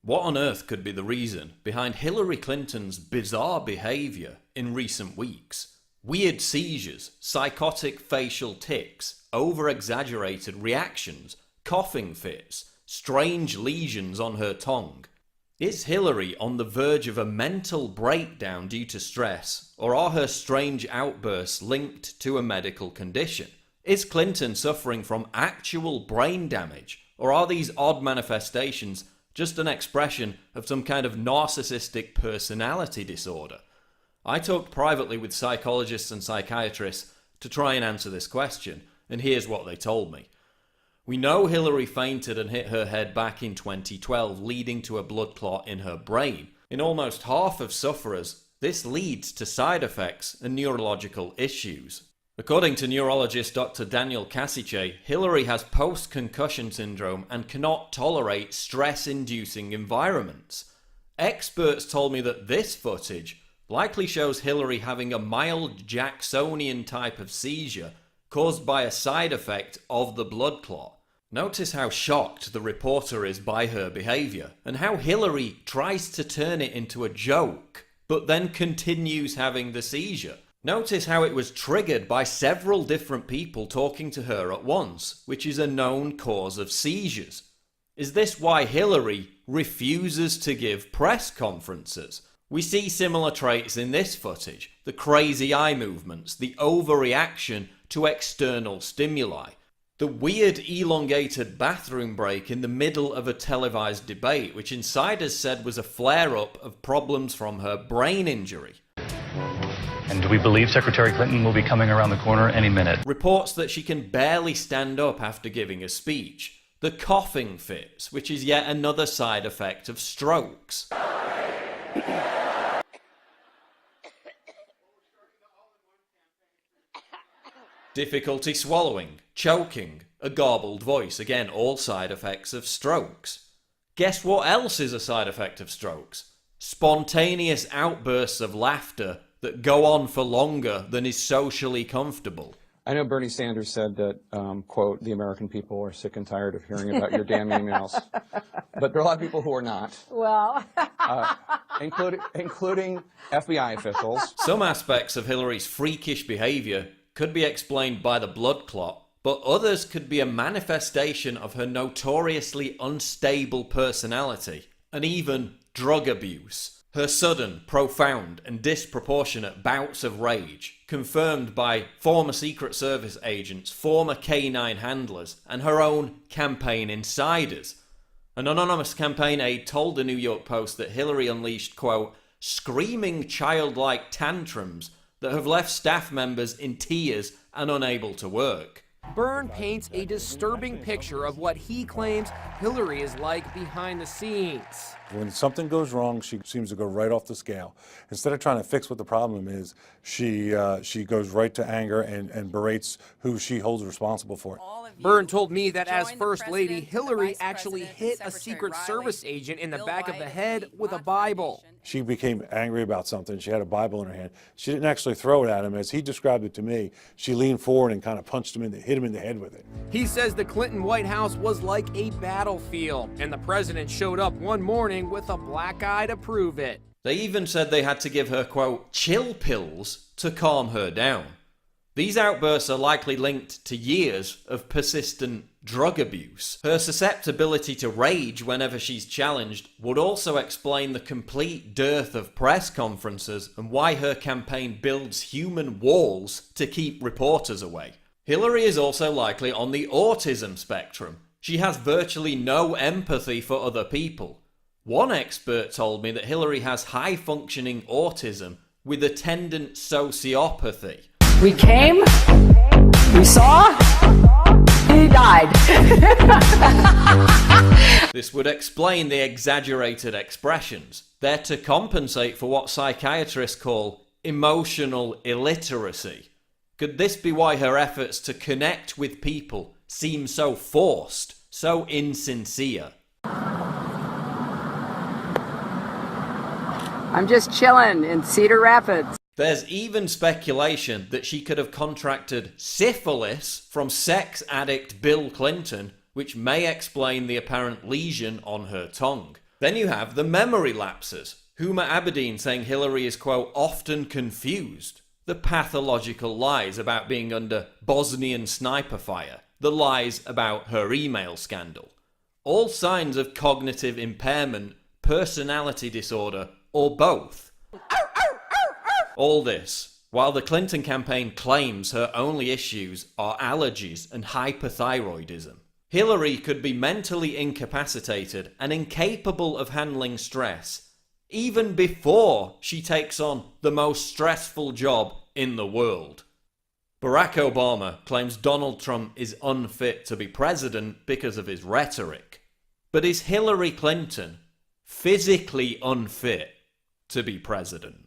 What on earth could be the reason behind Hillary Clinton's bizarre behaviour in recent weeks? Weird seizures, psychotic facial tics, over-exaggerated reactions, coughing fits, strange lesions on her tongue. Is Hillary on the verge of a mental breakdown due to stress, or are her strange outbursts linked to a medical condition? Is Clinton suffering from actual brain damage, or are these odd manifestations just an expression of some kind of narcissistic personality disorder? I talked privately with psychologists and psychiatrists to try and answer this question, and here's what they told me. We know Hillary fainted and hit her head back in 2012, leading to a blood clot in her brain. In almost half of sufferers, this leads to side effects and neurological issues. According to neurologist Dr. Daniel Kasice, Hillary has post-concussion syndrome and cannot tolerate stress-inducing environments. Experts told me that this footage likely shows Hillary having a mild Jacksonian type of seizure caused by a side effect of the blood clot. Notice how shocked the reporter is by her behaviour, and how Hillary tries to turn it into a joke, but then continues having the seizure. Notice how it was triggered by several different people talking to her at once, which is a known cause of seizures. Is this why Hillary refuses to give press conferences? We see similar traits in this footage: the crazy eye movements, the overreaction to external stimuli, the weird elongated bathroom break in the middle of a televised debate, which insiders said was a flare-up of problems from her brain injury. And do we believe Secretary Clinton will be coming around the corner any minute? Reports that she can barely stand up after giving a speech. The coughing fits, which is yet another side effect of strokes. Difficulty swallowing, choking, a garbled voice, again all side effects of strokes. Guess what else is a side effect of strokes? Spontaneous outbursts of laughter that go on for longer than is socially comfortable. I know Bernie Sanders said that, quote, the American people are sick and tired of hearing about your damn emails. But there are a lot of people who are not. Well, including FBI officials. Some aspects of Hillary's freakish behaviour could be explained by the blood clot, but others could be a manifestation of her notoriously unstable personality, and even drug abuse. Her sudden, profound, and disproportionate bouts of rage, confirmed by former Secret Service agents, former K9 handlers, and her own campaign insiders. An anonymous campaign aide told the New York Post that Hillary unleashed, quote, screaming childlike tantrums that have left staff members in tears and unable to work. Byrne paints a disturbing picture of what he claims Hillary is like behind the scenes. When something goes wrong, she seems to go right off the scale. Instead of trying to fix what the problem is, she goes right to anger and berates who she holds responsible for it. Byrne told me that as First Lady, Hillary actually hit a Secret Service agent in the back of the head with a Bible. She became angry about something. She had a Bible in her hand. She didn't actually throw it at him. As he described it to me, she leaned forward and kind of punched him hit him in the head with it. He says the Clinton White House was like a battlefield, and the president showed up one morning with a black eye to prove it. They even said they had to give her, quote, chill pills to calm her down. These outbursts are likely linked to years of persistent drug abuse. Her susceptibility to rage whenever she's challenged would also explain the complete dearth of press conferences and why her campaign builds human walls to keep reporters away. Hillary is also likely on the autism spectrum. She has virtually no empathy for other people. One expert told me that Hillary has high-functioning autism with attendant sociopathy. we came, we saw, he died. This would explain the exaggerated expressions. They're to compensate for what psychiatrists call emotional illiteracy. Could this be why her efforts to connect with people seem so forced, so insincere? I'm just chilling in Cedar Rapids. There's even speculation that she could have contracted syphilis from sex addict Bill Clinton, which may explain the apparent lesion on her tongue. Then you have the memory lapses. Huma Abedin saying Hillary is, quote, often confused. The pathological lies about being under Bosnian sniper fire. The lies about her email scandal. All signs of cognitive impairment, personality disorder, or both. All this, while the Clinton campaign claims her only issues are allergies and hyperthyroidism. Hillary could be mentally incapacitated and incapable of handling stress even before she takes on the most stressful job in the world. Barack Obama claims Donald Trump is unfit to be president because of his rhetoric. But is Hillary Clinton physically unfit to be president?